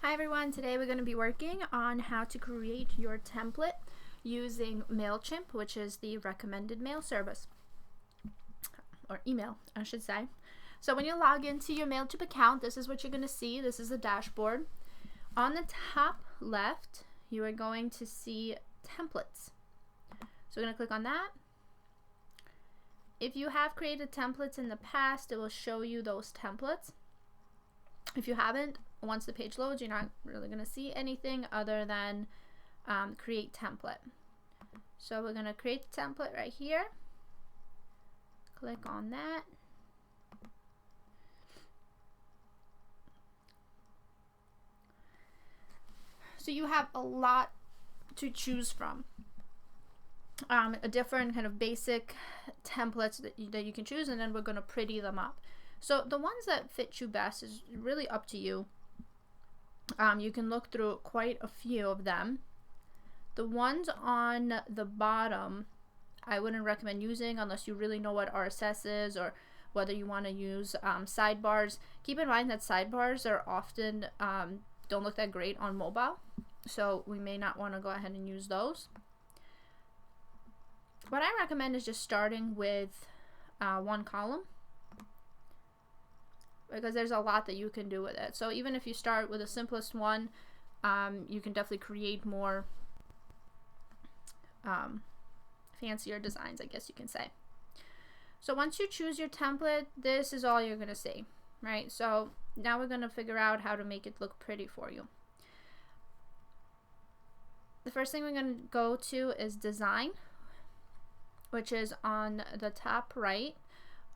Hi everyone, today we're going to be working on how to create your template using MailChimp, which is the recommended mail service, or email I should say. So when you log into your MailChimp account, this is what you're going to see. This is the dashboard. On the top left, you are going to see templates. So we're going to click on that. If you have created templates in the past, it will show you those templates. If you haven't, once the page loads, you're not really going to see anything other than create template. So we're going to create the template right here. Click on that. So you have a lot to choose from. A different kind of basic templates that you can choose, and then we're going to pretty them up. So the ones that fit you best is really up to you. You can look through quite a few of them. The ones on the bottom, I wouldn't recommend using unless you really know what RSS is or whether you want to use sidebars. Keep in mind that sidebars are often don't look that great on mobile, so we may not want to go ahead and use those. What I recommend is just starting with one column, because there's a lot that you can do with it. So even if you start with the simplest one, you can definitely create more fancier designs, I guess you can say. So once you choose your template, this is all you're going to see, right? So now we're going to figure out how to make it look pretty for you. The first thing we're going to go to is design, which is on the top right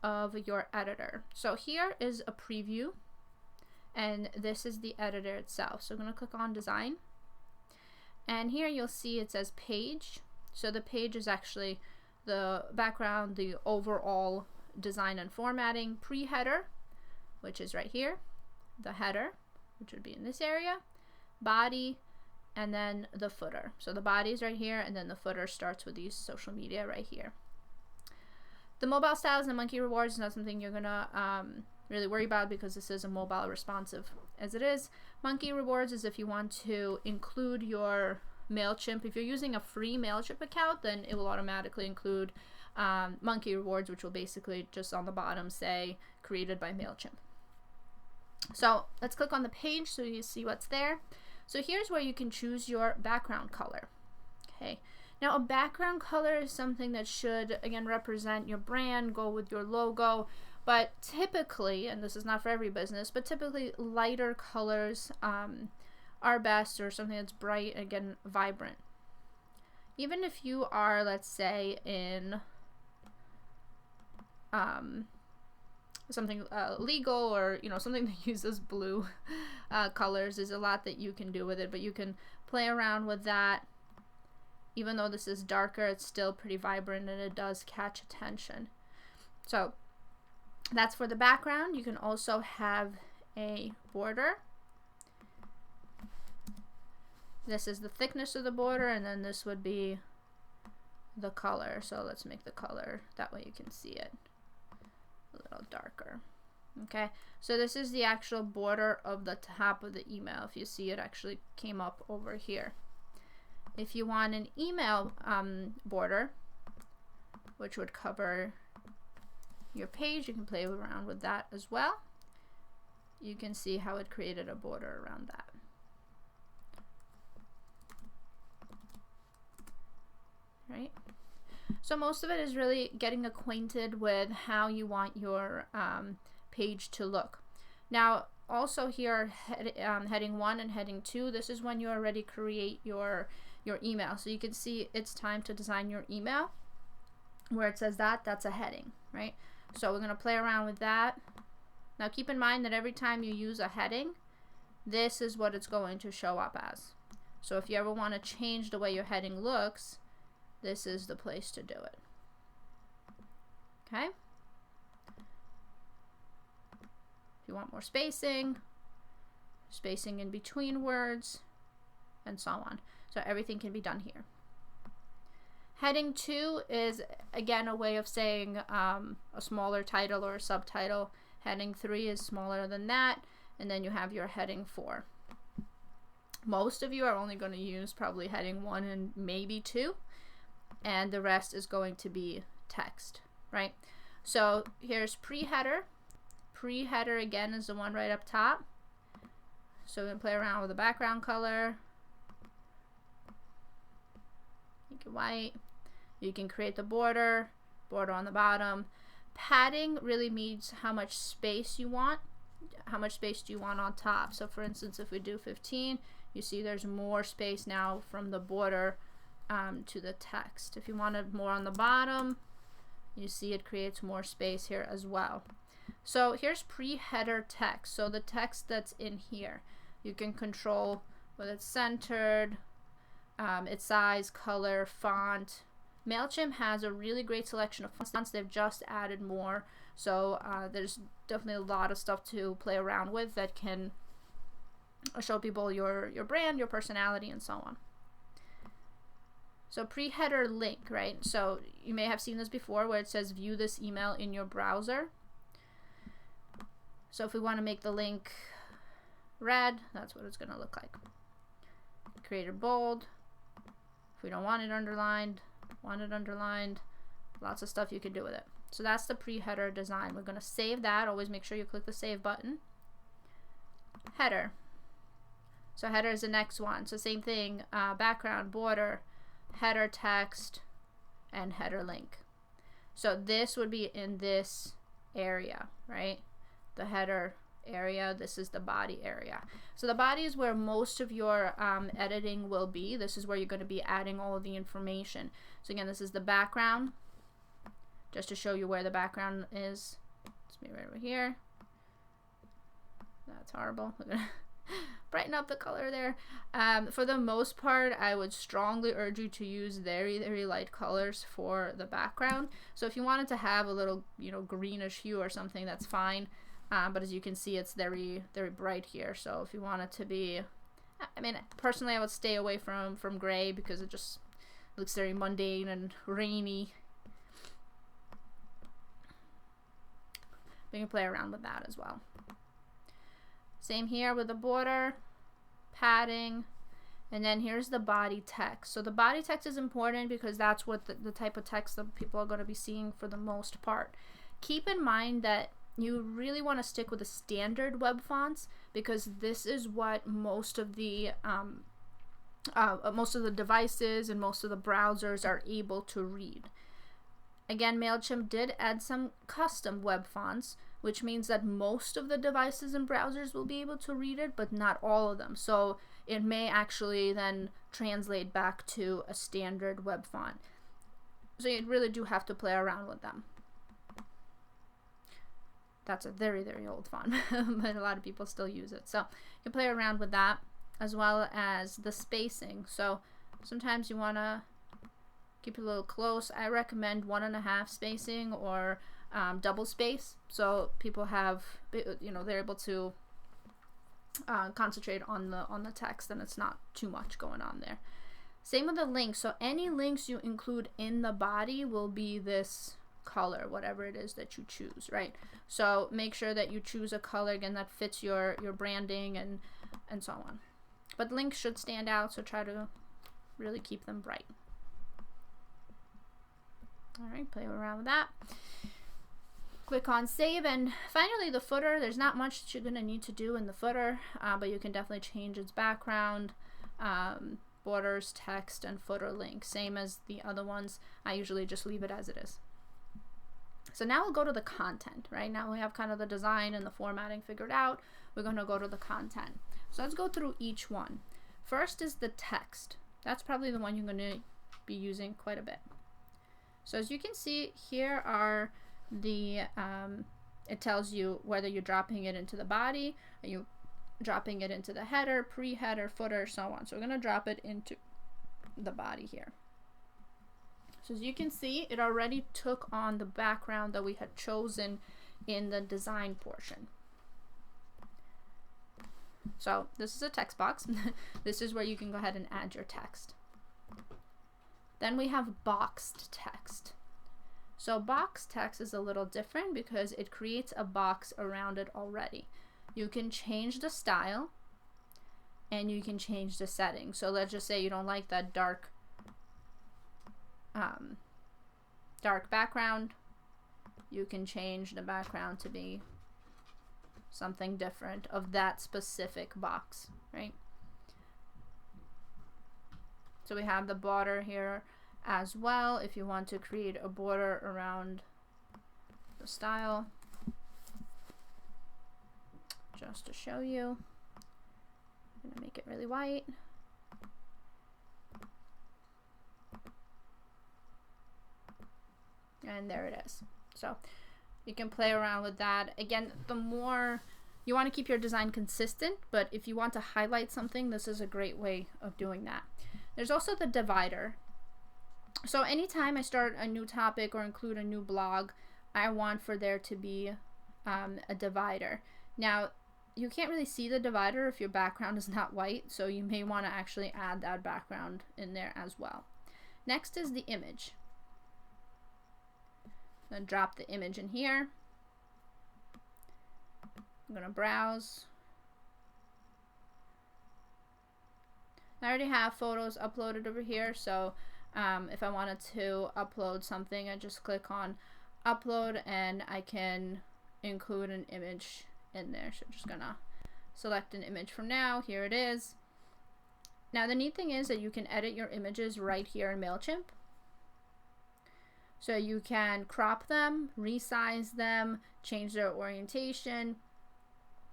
of your editor. So here is a preview, and this is the editor itself. So I'm going to click on design, and here you'll see it says page. So the page is actually the background, the overall design and formatting, pre-header, which is right here, the header, which would be in this area, body, and then the footer. So the body is right here, and then the footer starts with these social media right here. The mobile styles and monkey rewards is not something you're gonna really worry about, because this is a mobile responsive as it is. Monkey rewards is if you want to include your MailChimp. If you're using a free MailChimp account, then it will automatically include monkey rewards, which will basically just on the bottom say created by MailChimp. So let's click on the page so you see what's there. So here's where you can choose your background color. Okay. Now a background color is something that should, again, represent your brand, go with your logo, but typically, and this is not for every business, but typically lighter colors are best, or something that's bright, again, vibrant. Even if you are, let's say, in something legal, or something that uses blue colors, there's a lot that you can do with it, but you can play around with that. Even though this is darker, it's still pretty vibrant, and it does catch attention. So that's for the background. You can also have a border. This is the thickness of the border, and then this would be the color. So let's make the color, that way you can see it a little darker. Okay, so this is the actual border of the top of the email. If you see, it actually came up over here. If you want an email border, which would cover your page, you can play around with that as well. You can see how it created a border around that. Right? So most of it is really getting acquainted with how you want your page to look. Now, also here, heading 1 and heading 2, this is when you already create your email. So you can see it's time to design your email. Where it says that's a heading, right? So we're going to play around with that. Now keep in mind that every time you use a heading, this is what it's going to show up as. So if you ever want to change the way your heading looks, this is the place to do it. Okay? If you want more spacing in between words, and so on. So everything can be done here. Heading 2 is, again, a way of saying a smaller title or a subtitle. Heading 3 is smaller than that. And then you have your heading 4. Most of you are only going to use probably heading 1 and maybe 2, and the rest is going to be text, right? So here's pre-header. Pre-header again is the one right up top. So we're going to play around with the background color. Make it white. You can create the border on the bottom. Padding really means how much space you want. How much space do you want on top? So for instance, if we do 15, you see there's more space now from the border to the text. If you wanted more on the bottom, you see it creates more space here as well. So here's pre-header text. So the text that's in here, you can control whether it's centered, its size, color, font. MailChimp has a really great selection of fonts. They've just added more. So there's definitely a lot of stuff to play around with that can show people your brand, your personality, and so on. So pre-header link, right? So you may have seen this before where it says view this email in your browser. So if we want to make the link red, that's what it's going to look like. Create it bold. If we don't want it underlined, lots of stuff you can do with it. So that's the pre-header design. We're going to save that. Always make sure you click the save button. Header. So header is the next one. So same thing, background, border, header text, and header link. So this would be in this area, right? The header area, this is the body area. So the body is where most of your editing will be. This is where you're going to be adding all of the information. So again, this is the background, just to show you where the background is. It's me right over here. That's horrible. We're gonna brighten up the color there. For the most part, I would strongly urge you to use very, very light colors for the background. So if you wanted to have a little, greenish hue or something, that's fine. But as you can see, it's very, very bright here. So if you want it to be, I mean, personally, I would stay away from gray because it just looks very mundane and rainy. We can play around with that as well. Same here with the border, padding, and then here's the body text. So the body text is important because that's what the type of text that people are going to be seeing for the most part. Keep in mind that you really want to stick with the standard web fonts because this is what most of the devices and most of the browsers are able to read. Again, MailChimp did add some custom web fonts, which means that most of the devices and browsers will be able to read it, but not all of them. So it may actually then translate back to a standard web font. So you really do have to play around with them. That's a very, very old font, but a lot of people still use it. So you can play around with that, as well as the spacing. So sometimes you want to keep it a little close. I recommend 1.5 spacing or double space, so people have, they're able to concentrate on the text and it's not too much going on there. Same with the links. So any links you include in the body will be this color, whatever it is that you choose, right? So make sure that you choose a color again that fits your branding and so on. But links should stand out, so try to really keep them bright. All right, play around with that. Click on save, and finally the footer. There's not much that you're going to need to do in the footer, but you can definitely change its background, borders, text, and footer link. Same as the other ones. I usually just leave it as it is. So now we'll go to the content, right? Now we have kind of the design and the formatting figured out. We're going to go to the content. So let's go through each one. First is the text. That's probably the one you're going to be using quite a bit. So as you can see, here are the, it tells you whether you're dropping it into the body, or you dropping it into the header, pre-header, footer, so on. So we're going to drop it into the body here. So as you can see, it already took on the background that we had chosen in the design portion. So this is a text box. This is where you can go ahead and add your text. Then we have boxed text. So boxed text is a little different because it creates a box around it already. You can change the style, and you can change the settings. So let's just say you don't like that dark background. You can change the background to be something different of that specific box, right? So we have the border here as well if you want to create a border around the style. Just to show you, I'm gonna make it really white. And there it is. So you can play around with that. Again, the more you want to keep your design consistent, but if you want to highlight something, this is a great way of doing that. There's also the divider. So anytime I start a new topic or include a new blog, I want for there to be a divider. Now, you can't really see the divider if your background is not white, so you may want to actually add that background in there as well. Next is the image. I'm going to drop the image in here. I'm going to browse. I already have photos uploaded over here, so if I wanted to upload something, I just click on upload and I can include an image in there. So I'm just gonna select an image from now. Here it is. Now the neat thing is that you can edit your images right here in MailChimp. So you can crop them, resize them, change their orientation,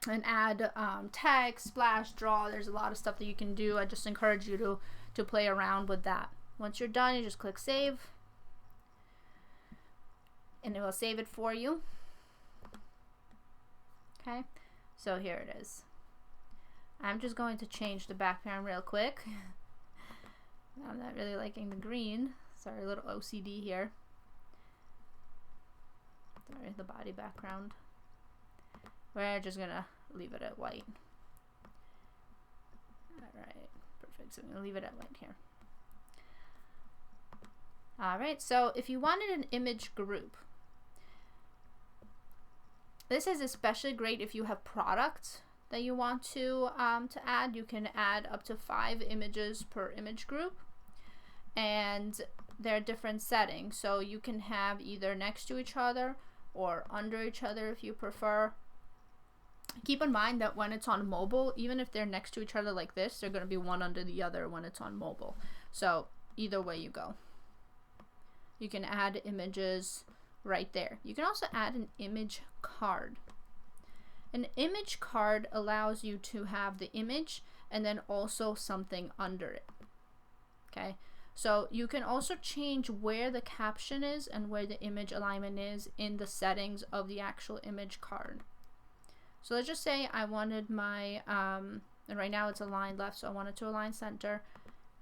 and add text, splash, draw. There's a lot of stuff that you can do. I just encourage you to play around with that. Once you're done, you just click save, and it will save it for you. Okay, so here it is. I'm just going to change the background real quick. I'm not really liking the green. Sorry, a little OCD here. Sorry, the body background. We're just gonna leave it at white. Alright, perfect. So I'm gonna leave it at white here. Alright, so if you wanted an image group, this is especially great if you have products that you want to add. You can add up to 5 images per image group, and there are different settings. So you can have either next to each other or under each other if you prefer. Keep in mind that when it's on mobile, even if they're next to each other like this, they're going to be one under the other when it's on mobile. So either way you go. You can add images right there. You can also add an image card. An image card allows you to have the image and then also something under it. Okay, so you can also change where the caption is and where the image alignment is in the settings of the actual image card. So let's just say I wanted my, and right now it's aligned left, so I want it to align center,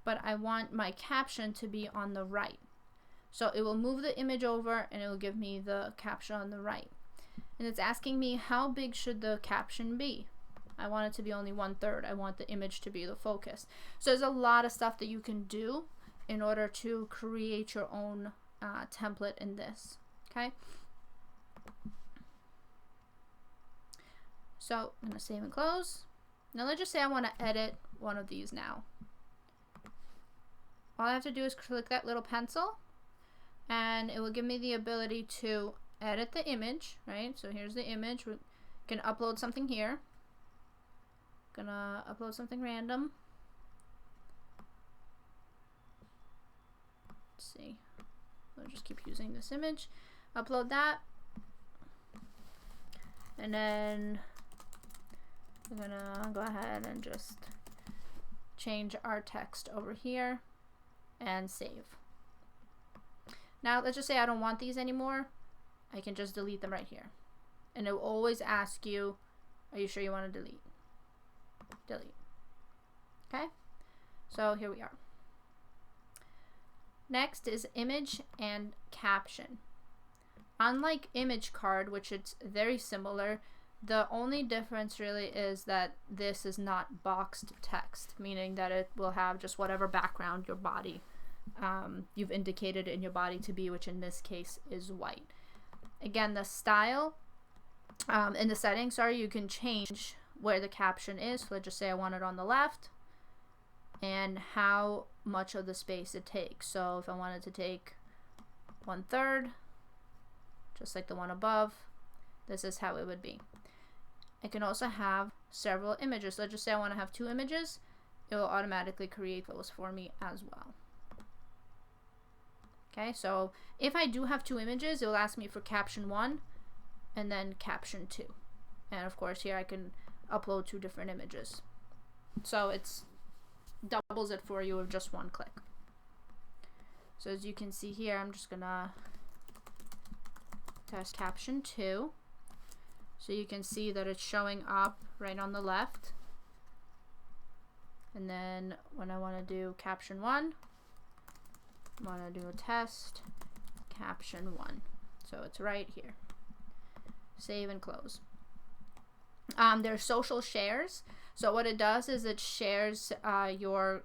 but I want my caption to be on the right. So it will move the image over and it will give me the caption on the right. And it's asking me how big should the caption be. I want it to be only 1/3. I want the image to be the focus. So there's a lot of stuff that you can do in order to create your own template in this. Okay. So I'm going to save and close. Now let's just say I want to edit one of these now. All I have to do is click that little pencil and it will give me the ability to edit the image, right? So here's the image. We can upload something here. Gonna upload something random. Let's see. We'll just keep using this image. Upload that. And then I'm gonna go ahead and just change our text over here and save. Now let's just say I don't want these anymore. I can just delete them right here. And it will always ask you, are you sure you want to delete? Delete. Okay, so here we are. Next is image and caption. Unlike image card, which it's very similar, the only difference really is that this is not boxed text, meaning that it will have just whatever background your body you've indicated in your body to be, which in this case is white. Again, the style in the settings, sorry, you can change where the caption is. So let's just say I want it on the left, and how much of the space it takes. So if I wanted to take 1/3, just like the one above, this is how it would be. I can also have several images. Let's just say I want to have 2 images. It will automatically create those for me as well. Okay, so if I do have 2 images, it will ask me for caption 1 and then caption 2. And of course here I can upload 2 different images. So it's doubles it for you with just 1 click. So as you can see here, I'm just gonna test caption 2. So you can see that it's showing up right on the left. And then when I want to do caption 1, I want to do a test caption 1. So it's right here. Save and close. There's social shares. So what it does is it shares your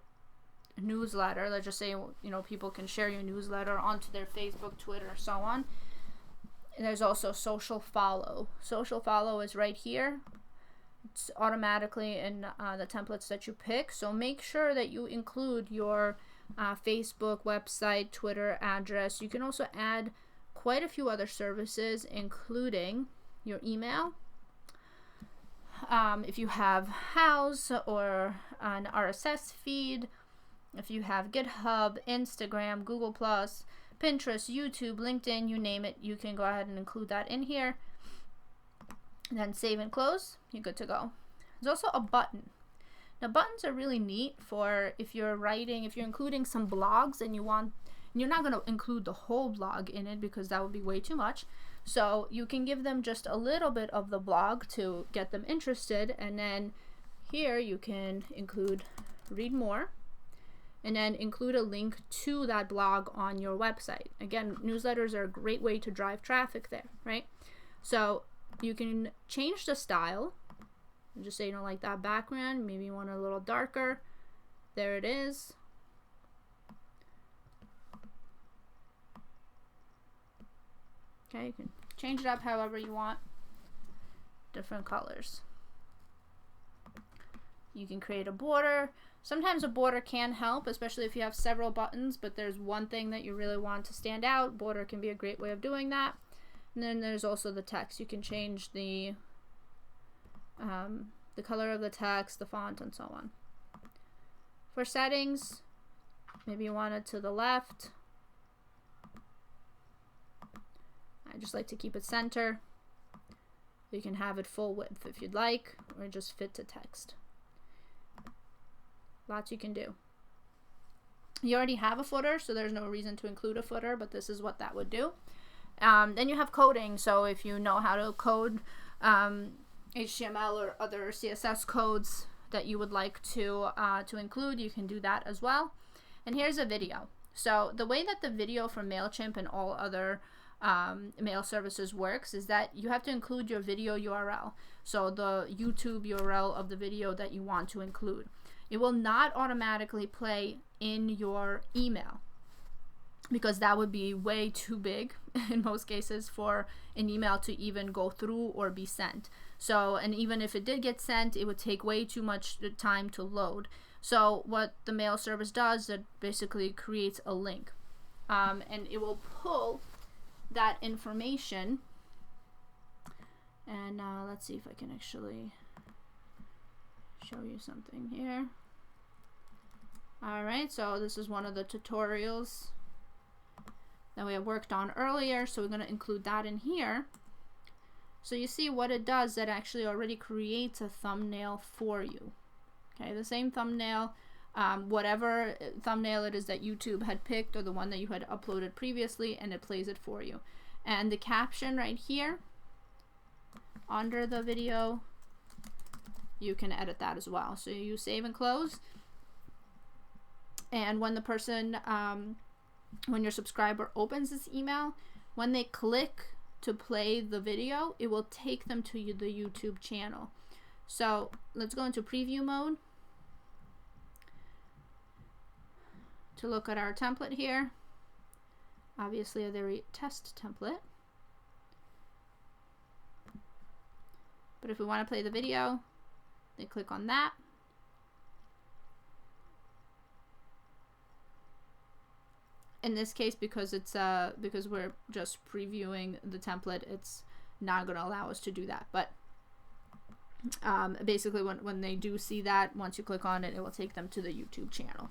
newsletter. Let's just say, you know, people can share your newsletter onto their Facebook, Twitter, so on. And there's also social follow. Social follow is right here. It's automatically in the templates that you pick. So make sure that you include your Facebook, website, Twitter address. You can also add quite a few other services, including your email. If you have House or an RSS feed, if you have GitHub, Instagram, Google+, Pinterest, YouTube, LinkedIn, you name it, you can go ahead and include that in here. And then save and close, you're good to go. There's also a button. Now buttons are really neat for if you're writing, if you're including some blogs and you're not going to include the whole blog in it because that would be way too much. So you can give them just a little bit of the blog to get them interested, and then here you can include read more, and then include a link to that blog on your website. Again, newsletters are a great way to drive traffic there, right? So you can change the style. Just say you don't like that background, maybe you want it a little darker. There it is. Okay, you can change it up however you want. Different colors. You can create a border. Sometimes a border can help, especially if you have several buttons, but there's one thing that you really want to stand out. Border can be a great way of doing that. And then there's also the text. You can change the color of the text, the font, and so on. For settings, maybe you want it to the left. I just like to keep it center. You can have it full width if you'd like, or just fit to text. Lots you can do. You already have a footer, so there's no reason to include a footer, but this is what that would do. Then you have coding. So if you know how to code HTML or other CSS codes that you would like to include, you can do that as well. And here's a video. So the way that the video from MailChimp and all other mail services works is that you have to include your video URL. So the YouTube URL of the video that you want to include. It will not automatically play in your email because that would be way too big in most cases for an email to even go through or be sent. So, and even if it did get sent, it would take way too much time to load. So what the mail service does, it basically creates a link, and it will pull that information. And let's see if I can actually show you something here. Alright, so this is one of the tutorials that we have worked on earlier, so we're going to include that in here. So you see what it does, that actually already creates a thumbnail for you. Okay, the same thumbnail, whatever thumbnail it is that YouTube had picked or the one that you had uploaded previously, and it plays it for you. And the caption right here under the video, you can edit that as well. So you save and close, and when the person, when your subscriber opens this email, when they click to play the video, it will take them to the YouTube channel. So let's go into preview mode to look at our template here. Obviously a very test template. But if we want to play the video, They click on that. In this case, because it's because we're just previewing the template, it's not going to allow us to do that. But basically, when they do see that, once you click on it, it will take them to the YouTube channel.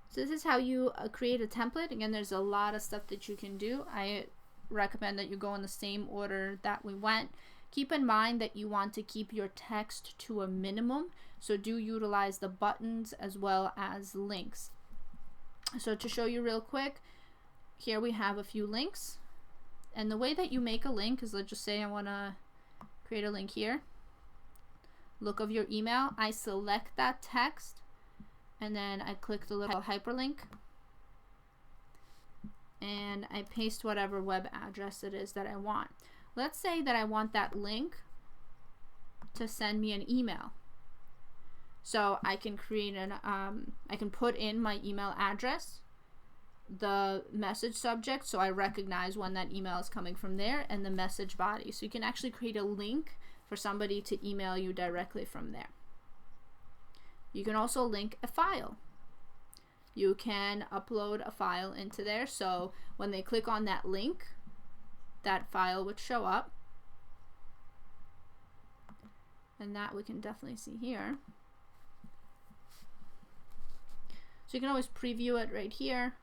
So this is how you create a template. Again, there's a lot of stuff that you can do. I recommend that you go in the same order that we went. Keep in mind that you want to keep your text to a minimum, so do utilize the buttons as well as links. So to show you real quick, here we have a few links. And the way that you make a link is, let's just say I want to create a link here. Look of your email. I select that text, and then I click the little hyperlink, and I paste whatever web address it is that I want. Let's say that I want that link to send me an email. So I can create an, I can put in my email address, the message subject, so I recognize when that email is coming from there, and the message body. So you can actually create a link for somebody to email you directly from there. You can also link a file. You can upload a file into there, so when they click on that link, that file would show up. And that we can definitely see here. So you can always preview it right here.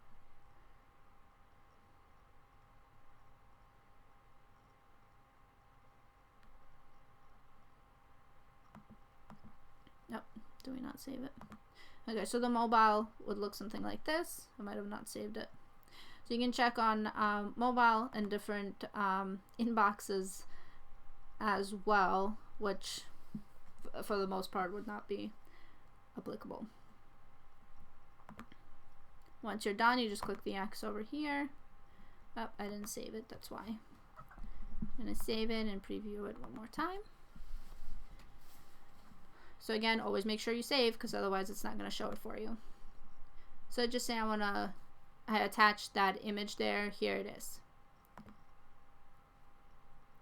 Nope, do we not save it? Okay, so the mobile would look something like this. I might have not saved it. So you can check on mobile and different inboxes as well, which for the most part would not be applicable. Once you're done, you just click the X over here. Oh, I didn't save it, that's why. I'm going to save it and preview it one more time. So again, always make sure you save, because otherwise it's not going to show it for you. So just say I attached that image there. Here it is.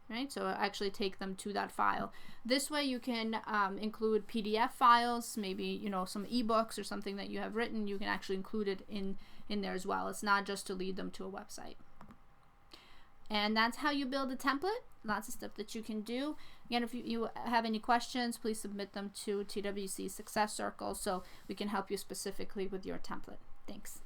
Right, so I actually take them to that file. This way you can include PDF files, maybe, you know, some ebooks or something that you have written. You can actually include it in there as well. It's not just to lead them to a website. And that's how you build a template. Lots of stuff that you can do. Again, if you have any questions, please submit them to TWC Success Circle so we can help you specifically with your template. Thanks.